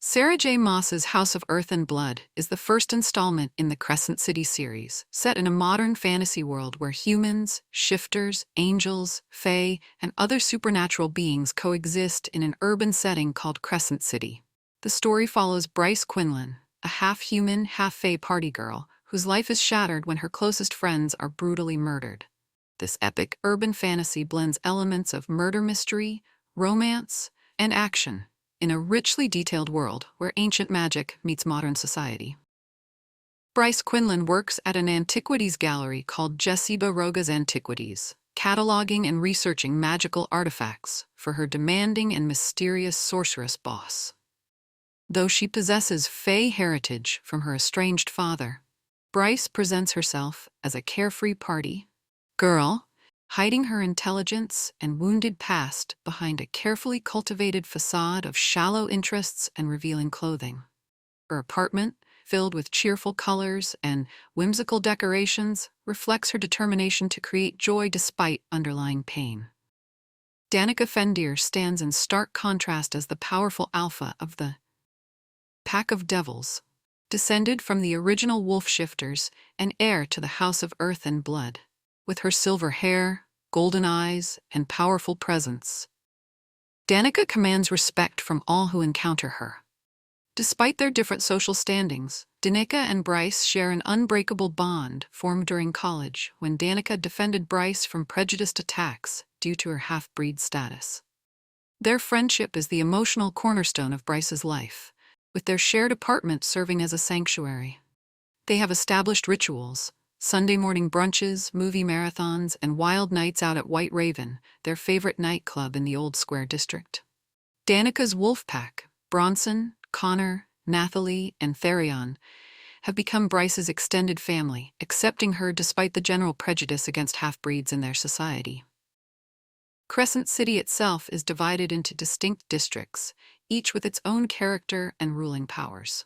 Sarah J. Maas's House of Earth and Blood is the first installment in the Crescent City series, set in a modern fantasy world where humans, shifters, angels, fae, and other supernatural beings coexist in an urban setting called Crescent City. The story follows Bryce Quinlan, a half-human, half-fae party girl whose life is shattered when her closest friends are brutally murdered. This epic urban fantasy blends elements of murder mystery, romance, and action in a richly detailed world where ancient magic meets modern society. Bryce Quinlan works at an antiquities gallery called Jessiba Roga's Antiquities, cataloging and researching magical artifacts for her demanding and mysterious sorceress boss. Though she possesses fae heritage from her estranged father, Bryce presents herself as a carefree party girl, hiding her intelligence and wounded past behind a carefully cultivated facade of shallow interests and revealing clothing. Her apartment, filled with cheerful colors and whimsical decorations, reflects her determination to create joy despite underlying pain. Danica Fendir stands in stark contrast as the powerful alpha of the Pack of Devils, descended from the original wolf shifters and heir to the House of Earth and Blood. With her silver hair, golden eyes, and powerful presence, Danica commands respect from all who encounter her. Despite their different social standings, Danica and Bryce share an unbreakable bond formed during college when Danica defended Bryce from prejudiced attacks due to her half-breed status. Their friendship is the emotional cornerstone of Bryce's life, with their shared apartment serving as a sanctuary. They have established rituals: Sunday morning brunches, movie marathons, and wild nights out at White Raven, their favorite nightclub in the Old Square district. Danica's wolf pack, Bronson, Connor, Nathalie, and Therion, have become Bryce's extended family, accepting her despite the general prejudice against half-breeds in their society. Crescent City itself is divided into distinct districts, each with its own character and ruling powers.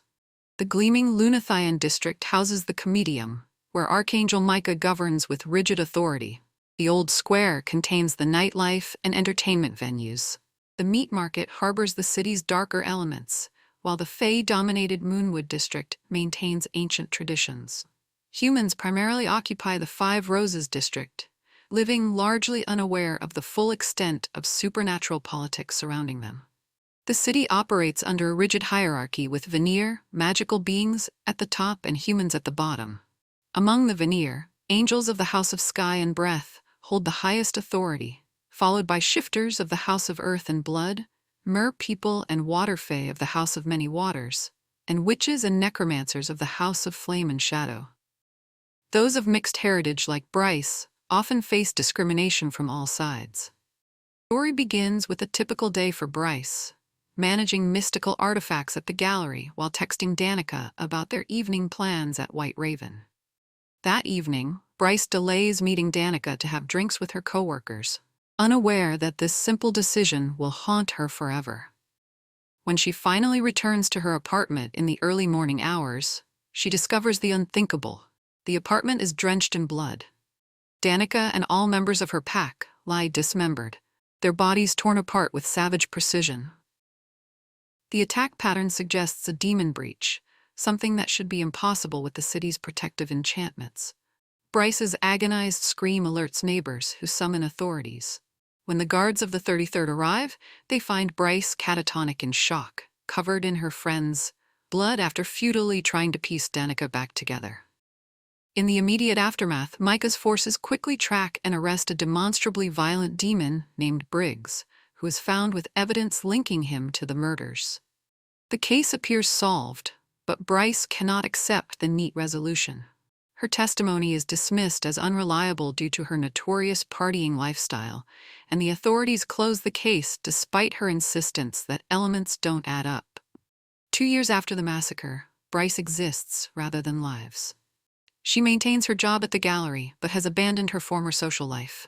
The gleaming Lunathian district houses the Comedium, where Archangel Micah governs with rigid authority. The Old Square contains the nightlife and entertainment venues. The meat market harbors the city's darker elements, while the fae-dominated Moonwood district maintains ancient traditions. Humans primarily occupy the Five Roses district, living largely unaware of the full extent of supernatural politics surrounding them. The city operates under a rigid hierarchy with Veneer, magical beings, at the top and humans at the bottom. Among the Veneer, angels of the House of Sky and Breath hold the highest authority, followed by shifters of the House of Earth and Blood, mer people and water fae of the House of Many Waters, and witches and necromancers of the House of Flame and Shadow. Those of mixed heritage like Bryce often face discrimination from all sides. The story begins with a typical day for Bryce, managing mystical artifacts at the gallery while texting Danica about their evening plans at White Raven. That evening, Bryce delays meeting Danica to have drinks with her coworkers, unaware that this simple decision will haunt her forever. When she finally returns to her apartment in the early morning hours, she discovers the unthinkable. The apartment is drenched in blood. Danica and all members of her pack lie dismembered, their bodies torn apart with savage precision. The attack pattern suggests a demon breach, something that should be impossible with the city's protective enchantments. Bryce's agonized scream alerts neighbors who summon authorities. When the guards of the 33rd arrive, they find Bryce catatonic in shock, covered in her friend's blood after futilely trying to piece Danica back together. In the immediate aftermath, Micah's forces quickly track and arrest a demonstrably violent demon named Briggs, who is found with evidence linking him to the murders. The case appears solved, but Bryce cannot accept the neat resolution. Her testimony is dismissed as unreliable due to her notorious partying lifestyle, and the authorities close the case despite her insistence that elements don't add up. 2 years after the massacre, Bryce exists rather than lives. She maintains her job at the gallery, but has abandoned her former social life.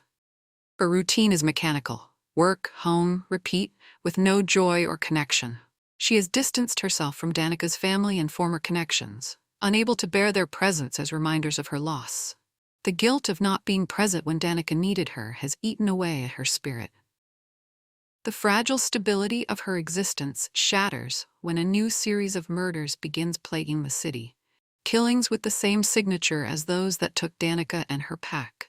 Her routine is mechanical: work, home, repeat, with no joy or connection. She has distanced herself from Danica's family and former connections, unable to bear their presence as reminders of her loss. The guilt of not being present when Danica needed her has eaten away at her spirit. The fragile stability of her existence shatters when a new series of murders begins plaguing the city, killings with the same signature as those that took Danica and her pack.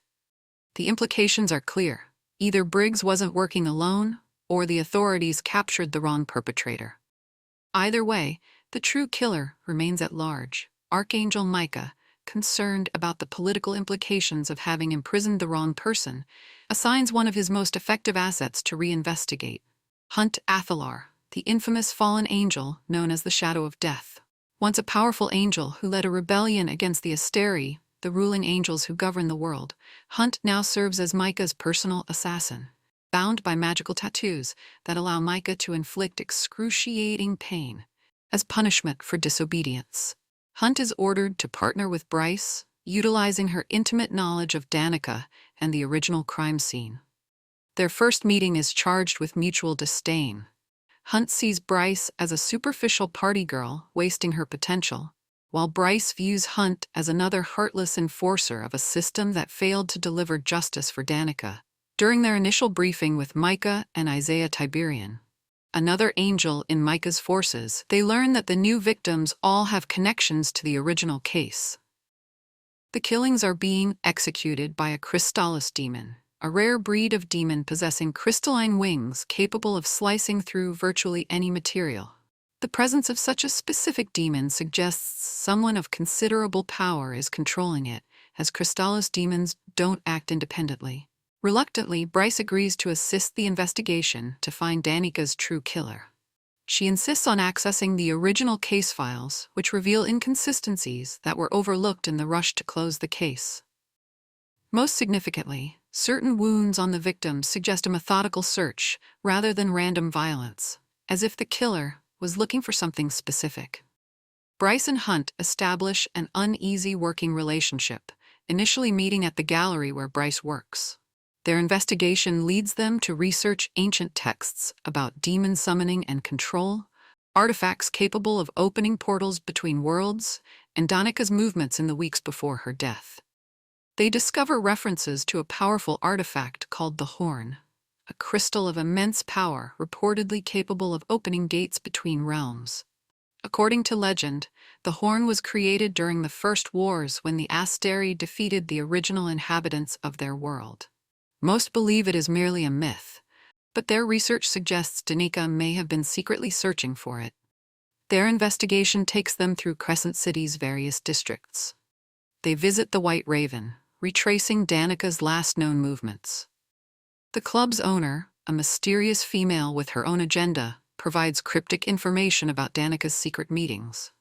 The implications are clear. Either Briggs wasn't working alone, or the authorities captured the wrong perpetrator. Either way, the true killer remains at large. Archangel Micah, concerned about the political implications of having imprisoned the wrong person, assigns one of his most effective assets to reinvestigate. Hunt Athalar, the infamous fallen angel known as the Shadow of Death. Once a powerful angel who led a rebellion against the Asteri, the ruling angels who govern the world, Hunt now serves as Micah's personal assassin, bound by magical tattoos that allow Micah to inflict excruciating pain as punishment for disobedience. Hunt is ordered to partner with Bryce, utilizing her intimate knowledge of Danica and the original crime scene. Their first meeting is charged with mutual disdain. Hunt sees Bryce as a superficial party girl wasting her potential, while Bryce views Hunt as another heartless enforcer of a system that failed to deliver justice for Danica. During their initial briefing with Micah and Isaiah Tiberian, another angel in Micah's forces, they learn that the new victims all have connections to the original case. The killings are being executed by a Crystallis demon, a rare breed of demon possessing crystalline wings capable of slicing through virtually any material. The presence of such a specific demon suggests someone of considerable power is controlling it, as Crystallis demons don't act independently. Reluctantly, Bryce agrees to assist the investigation to find Danica's true killer. She insists on accessing the original case files, which reveal inconsistencies that were overlooked in the rush to close the case. Most significantly, certain wounds on the victims suggest a methodical search rather than random violence, as if the killer was looking for something specific. Bryce and Hunt establish an uneasy working relationship, initially meeting at the gallery where Bryce works. Their investigation leads them to research ancient texts about demon summoning and control, artifacts capable of opening portals between worlds, and Danica's movements in the weeks before her death. They discover references to a powerful artifact called the Horn, a crystal of immense power reportedly capable of opening gates between realms. According to legend, the Horn was created during the First Wars when the Asteri defeated the original inhabitants of their world. Most believe it is merely a myth, but their research suggests Danica may have been secretly searching for it. Their investigation takes them through Crescent City's various districts. They visit the White Raven, retracing Danica's last known movements. The club's owner, a mysterious female with her own agenda, provides cryptic information about Danica's secret meetings.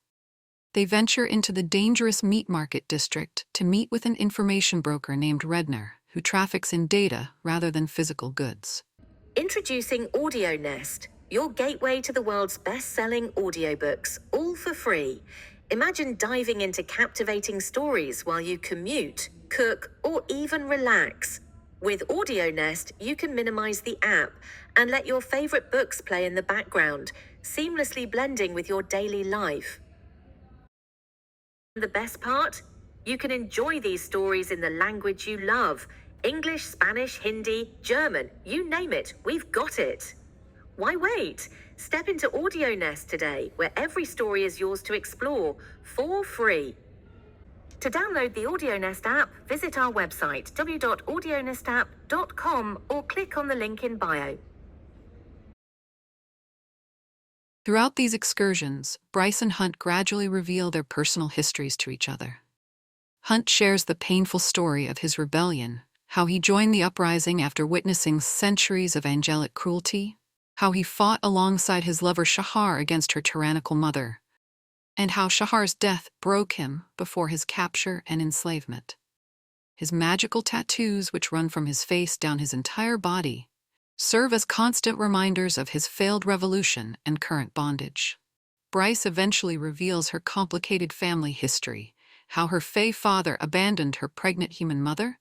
They venture into the dangerous meat market district to meet with an information broker named Redner, who traffics in data rather than physical goods. Introducing Audio Nest, your gateway to the world's best-selling audiobooks, all for free. Imagine diving into captivating stories while you commute, cook, or even relax. With Audio Nest, you can minimize the app and let your favorite books play in the background, seamlessly blending with your daily life. The best part? You can enjoy these stories in the language you love. English, Spanish, Hindi, German, you name it, we've got it. Why wait? Step into Audio Nest today, where every story is yours to explore for free. To download the Audio Nest app, visit our website w.audionestapp.com or click on the link in bio. Throughout these excursions, Bryce and Hunt gradually reveal their personal histories to each other. Hunt shares the painful story of his rebellion, how he joined the uprising after witnessing centuries of angelic cruelty, how he fought alongside his lover Shahar against her tyrannical mother, and how Shahar's death broke him before his capture and enslavement. His magical tattoos, which run from his face down his entire body, serve as constant reminders of his failed revolution and current bondage. Bryce eventually reveals her complicated family history, how her fae father abandoned her pregnant human mother,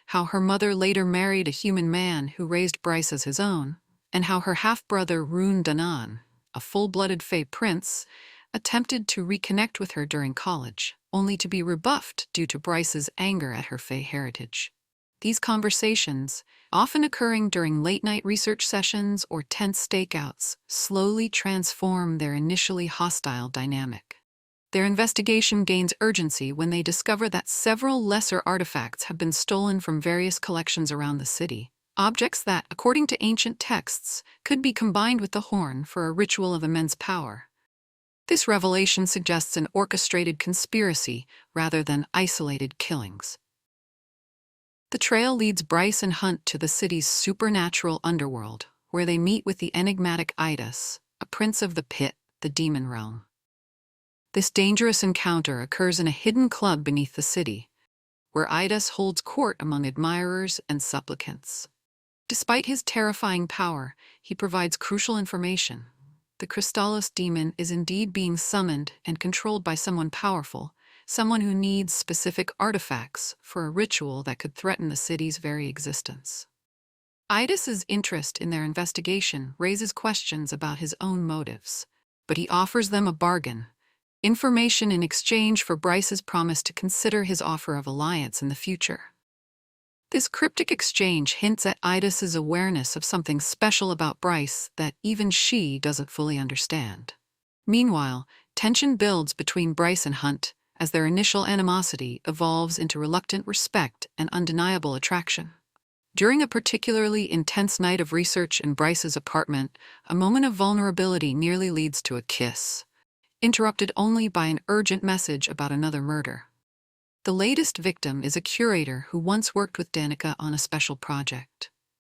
how her mother later married a human man who raised Bryce as his own, and how her half-brother Rune Danan, a full-blooded fae prince, attempted to reconnect with her during college, only to be rebuffed due to Bryce's anger at her fae heritage. These conversations, often occurring during late-night research sessions or tense stakeouts, slowly transform their initially hostile dynamic. Their investigation gains urgency when they discover that several lesser artifacts have been stolen from various collections around the city, objects that, according to ancient texts, could be combined with the horn for a ritual of immense power. This revelation suggests an orchestrated conspiracy rather than isolated killings. The trail leads Bryce and Hunt to the city's supernatural underworld, where they meet with the enigmatic Idas, a prince of the pit, the demon realm. This dangerous encounter occurs in a hidden club beneath the city, where Idas holds court among admirers and supplicants. Despite his terrifying power, he provides crucial information. The Crystallis demon is indeed being summoned and controlled by someone powerful, someone who needs specific artifacts for a ritual that could threaten the city's very existence. Idas's interest in their investigation raises questions about his own motives, but he offers them a bargain: information in exchange for Bryce's promise to consider his offer of alliance in the future. This cryptic exchange hints at Idas's awareness of something special about Bryce that even she doesn't fully understand. Meanwhile, tension builds between Bryce and Hunt as their initial animosity evolves into reluctant respect and undeniable attraction. During a particularly intense night of research in Bryce's apartment, a moment of vulnerability nearly leads to a kiss, interrupted only by an urgent message about another murder. The latest victim is a curator who once worked with Danica on a special project.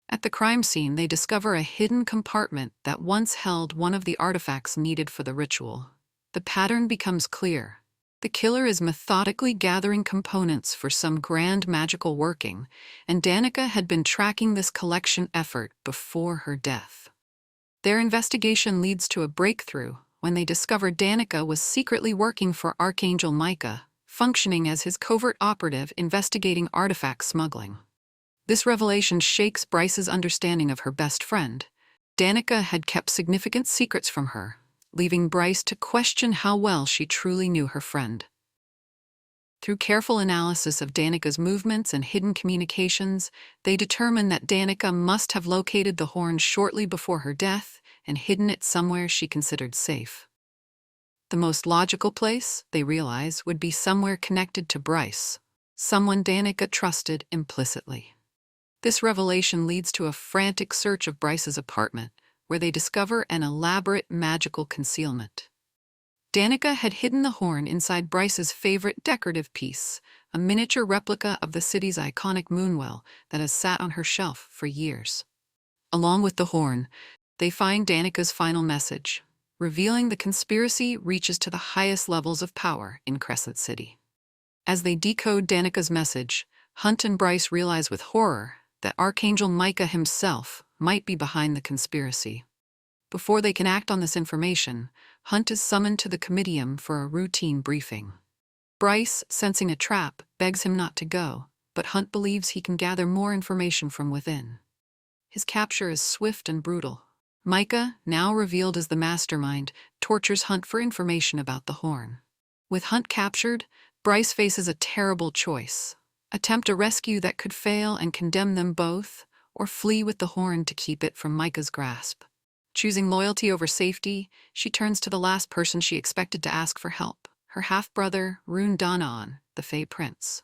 At the crime scene, they discover a hidden compartment that once held one of the artifacts needed for the ritual. The pattern becomes clear. The killer is methodically gathering components for some grand magical working, and Danica had been tracking this collection effort before her death. Their investigation leads to a breakthrough when they discover Danica was secretly working for Archangel Micah, functioning as his covert operative investigating artifact smuggling. This revelation shakes Bryce's understanding of her best friend. Danica had kept significant secrets from her, leaving Bryce to question how well she truly knew her friend. Through careful analysis of Danica's movements and hidden communications, they determine that Danica must have located the horn shortly before her death and hidden it somewhere she considered safe. The most logical place, they realize, would be somewhere connected to Bryce, someone Danica trusted implicitly. This revelation leads to a frantic search of Bryce's apartment, where they discover an elaborate magical concealment. Danica had hidden the horn inside Bryce's favorite decorative piece, a miniature replica of the city's iconic moonwell that has sat on her shelf for years. Along with the horn, they find Danica's final message, revealing the conspiracy reaches to the highest levels of power in Crescent City. As they decode Danica's message, Hunt and Bryce realize with horror that Archangel Micah himself might be behind the conspiracy. Before they can act on this information, Hunt is summoned to the comitium for a routine briefing. Bryce, sensing a trap, begs him not to go, but Hunt believes he can gather more information from within. His capture is swift and brutal. Micah, now revealed as the mastermind, tortures Hunt for information about the horn. With Hunt captured, Bryce faces a terrible choice: attempt a rescue that could fail and condemn them both, or flee with the horn to keep it from Micah's grasp. Choosing loyalty over safety, she turns to the last person she expected to ask for help, her half-brother, Rune Danan, the Fae Prince.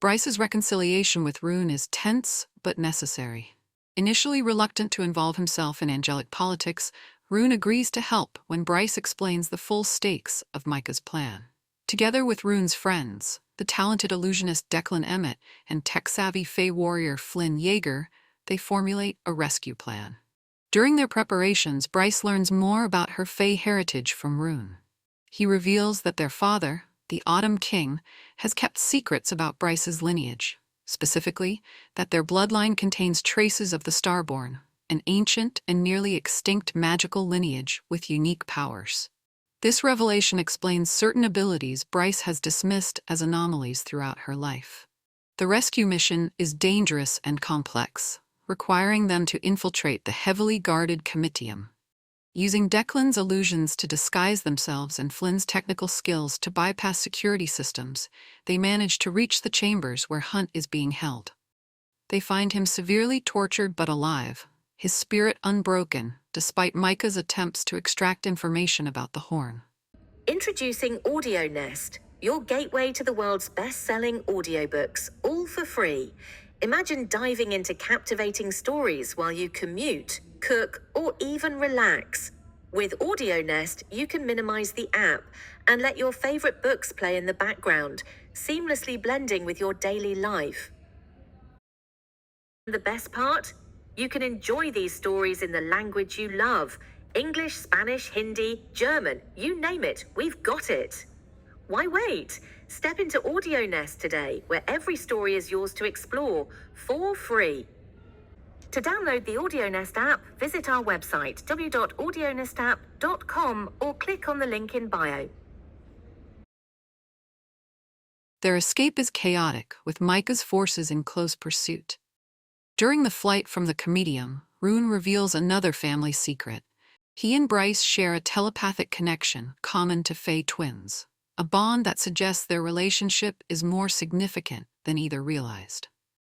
Bryce's reconciliation with Rune is tense but necessary. Initially reluctant to involve himself in angelic politics, Rune agrees to help when Bryce explains the full stakes of Micah's plan. Together with Rune's friends, the talented illusionist Declan Emmett and tech-savvy Fae warrior Flynn Yeager, they formulate a rescue plan. During their preparations, Bryce learns more about her Fae heritage from Rune. He reveals that their father, the Autumn King, has kept secrets about Bryce's lineage. Specifically, that their bloodline contains traces of the Starborn, an ancient and nearly extinct magical lineage with unique powers. This revelation explains certain abilities Bryce has dismissed as anomalies throughout her life. The rescue mission is dangerous and complex, requiring them to infiltrate the heavily guarded comitium. Using Declan's illusions to disguise themselves and Flynn's technical skills to bypass security systems, they manage to reach the chambers where Hunt is being held. They find him severely tortured but alive, his spirit unbroken, despite Micah's attempts to extract information about the horn. Introducing Audio Nest, your gateway to the world's best-selling audiobooks, all for free. Imagine diving into captivating stories while you commute, cook, or even relax. With Audio Nest, you can minimize the app and let your favorite books play in the background, seamlessly blending with your daily life. The best part? You can enjoy these stories in the language you love. English, Spanish, Hindi, German, you name it, we've got it. Why wait? Step into Audio Nest today, where every story is yours to explore for free. To download the Audio Nest app, visit our website w.audionestapp.com or click on the link in bio. Their escape is chaotic, with Micah's forces in close pursuit. During the flight from the comedium, Rune reveals another family secret. He and Bryce share a telepathic connection common to Fae twins, a bond that suggests their relationship is more significant than either realized.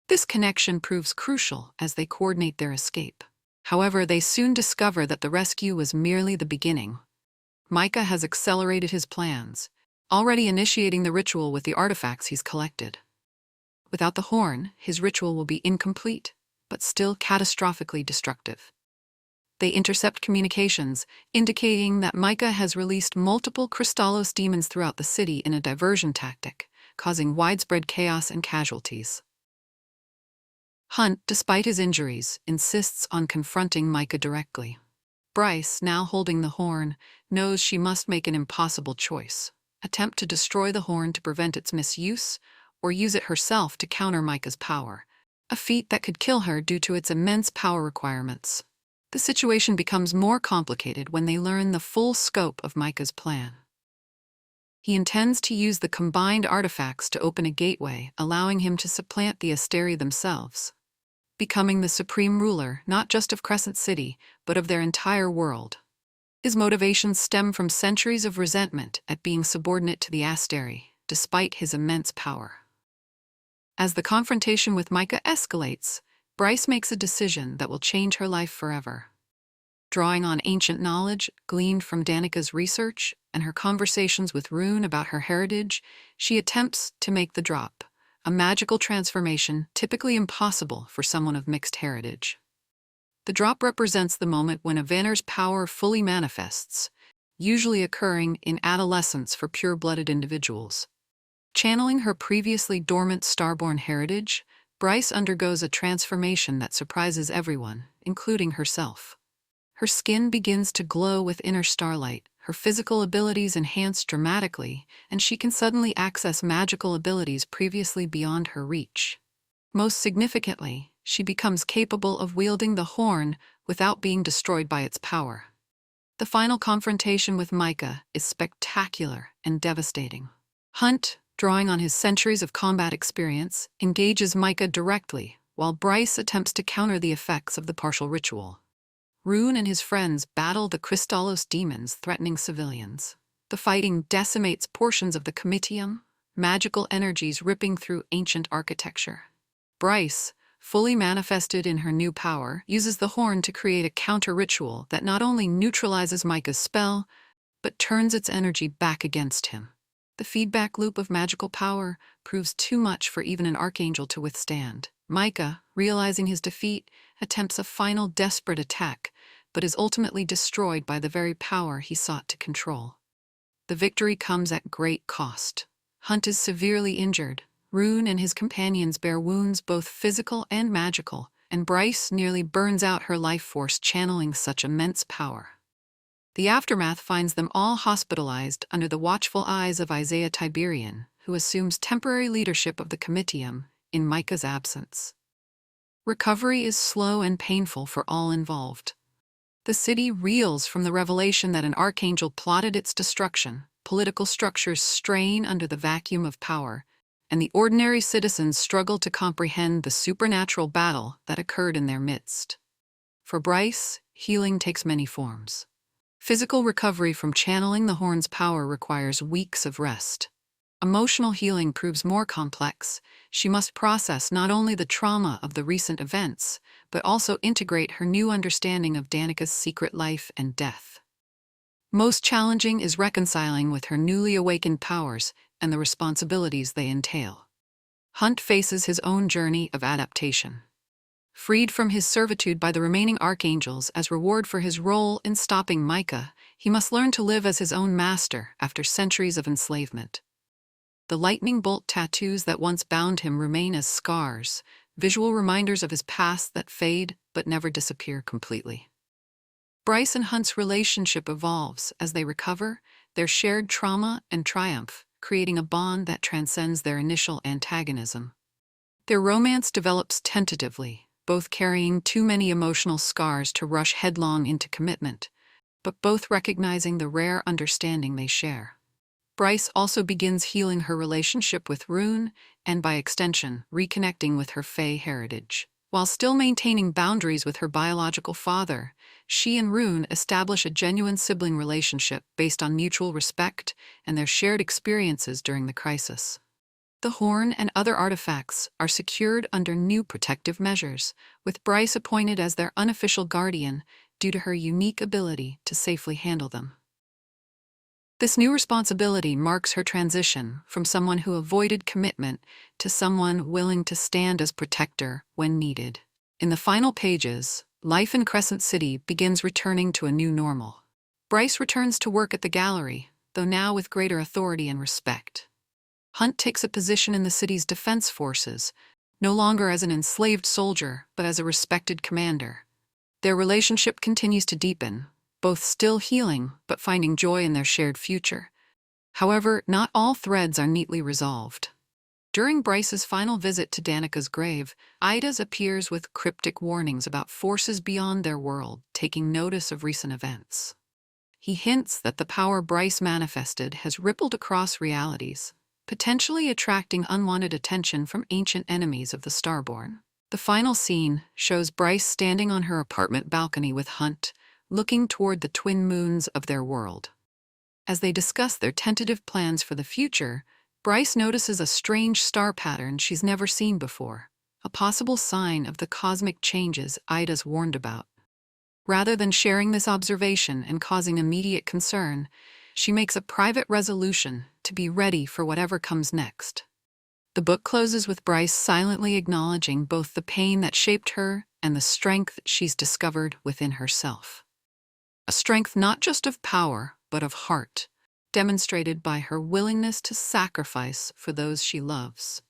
This connection proves crucial as they coordinate their escape. However, they soon discover that the rescue was merely the beginning. Micah has accelerated his plans, already initiating the ritual with the artifacts he's collected. Without the horn, his ritual will be incomplete, but still catastrophically destructive. They intercept communications, indicating that Micah has released multiple Crystallos demons throughout the city in a diversion tactic, causing widespread chaos and casualties. Hunt, despite his injuries, insists on confronting Micah directly. Bryce, now holding the horn, knows she must make an impossible choice: attempt to destroy the horn to prevent its misuse, or use it herself to counter Micah's power, a feat that could kill her due to its immense power requirements. The situation becomes more complicated when they learn the full scope of Micah's plan. He intends to use the combined artifacts to open a gateway, allowing him to supplant the Asteri themselves, becoming the supreme ruler not just of Crescent City, but of their entire world. His motivations stem from centuries of resentment at being subordinate to the Asteri, despite his immense power. As the confrontation with Micah escalates, Bryce makes a decision that will change her life forever. Drawing on ancient knowledge gleaned from Danica's research and her conversations with Rune about her heritage, she attempts to make the drop, a magical transformation typically impossible for someone of mixed heritage. The drop represents the moment when a Vanner's power fully manifests, usually occurring in adolescence for pure-blooded individuals. Channeling her previously dormant starborn heritage, Bryce undergoes a transformation that surprises everyone, including herself. Her skin begins to glow with inner starlight, her physical abilities enhance dramatically, and she can suddenly access magical abilities previously beyond her reach. Most significantly, she becomes capable of wielding the horn without being destroyed by its power. The final confrontation with Micah is spectacular and devastating. Hunt, drawing on his centuries of combat experience, engages Micah directly, while Bryce attempts to counter the effects of the partial ritual. Rune and his friends battle the Crystallos demons threatening civilians. The fighting decimates portions of the comitium, magical energies ripping through ancient architecture. Bryce, fully manifested in her new power, uses the horn to create a counter-ritual that not only neutralizes Micah's spell, but turns its energy back against him. The feedback loop of magical power proves too much for even an archangel to withstand. Micah, realizing his defeat, attempts a final desperate attack, but is ultimately destroyed by the very power he sought to control. The victory comes at great cost. Hunt is severely injured. Rune and his companions bear wounds both physical and magical, and Bryce nearly burns out her life force channeling such immense power. The aftermath finds them all hospitalized under the watchful eyes of Isaiah Tiberian, who assumes temporary leadership of the comitium in Micah's absence. Recovery is slow and painful for all involved. The city reels from the revelation that an archangel plotted its destruction, political structures strain under the vacuum of power, and the ordinary citizens struggle to comprehend the supernatural battle that occurred in their midst. For Bryce, healing takes many forms. Physical recovery from channeling the horn's power requires weeks of rest. Emotional healing proves more complex. She must process not only the trauma of the recent events, but also integrate her new understanding of Danica's secret life and death. Most challenging is reconciling with her newly awakened powers and the responsibilities they entail. Hunt faces his own journey of adaptation. Freed from his servitude by the remaining archangels as reward for his role in stopping Micah, he must learn to live as his own master after centuries of enslavement. The lightning bolt tattoos that once bound him remain as scars, visual reminders of his past that fade but never disappear completely. Bryce and Hunt's relationship evolves as they recover their shared trauma and triumph, creating a bond that transcends their initial antagonism. Their romance develops tentatively, both carrying too many emotional scars to rush headlong into commitment, but both recognizing the rare understanding they share. Bryce also begins healing her relationship with Rune and, by extension, reconnecting with her Fae heritage. While still maintaining boundaries with her biological father, she and Rune establish a genuine sibling relationship based on mutual respect and their shared experiences during the crisis. The horn and other artifacts are secured under new protective measures, with Bryce appointed as their unofficial guardian due to her unique ability to safely handle them. This new responsibility marks her transition from someone who avoided commitment to someone willing to stand as protector when needed. In the final pages, life in Crescent City begins returning to a new normal. Bryce returns to work at the gallery, though now with greater authority and respect. Hunt takes a position in the city's defense forces, no longer as an enslaved soldier, but as a respected commander. Their relationship continues to deepen, both still healing but finding joy in their shared future. However, not all threads are neatly resolved. During Bryce's final visit to Danica's grave, Idas appears with cryptic warnings about forces beyond their world taking notice of recent events. He hints that the power Bryce manifested has rippled across realities, potentially attracting unwanted attention from ancient enemies of the Starborn. The final scene shows Bryce standing on her apartment balcony with Hunt, looking toward the twin moons of their world. As they discuss their tentative plans for the future, Bryce notices a strange star pattern she's never seen before, a possible sign of the cosmic changes Ida's warned about. Rather than sharing this observation and causing immediate concern, she makes a private resolution to be ready for whatever comes next. The book closes with Bryce silently acknowledging both the pain that shaped her and the strength she's discovered within herself. A strength not just of power, but of heart, demonstrated by her willingness to sacrifice for those she loves.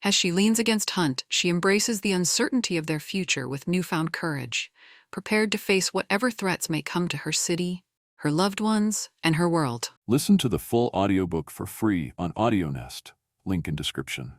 As she leans against Hunt, she embraces the uncertainty of their future with newfound courage, prepared to face whatever threats may come to her city, her loved ones, and her world. Listen to the full audiobook for free on AudioNest. Link in description.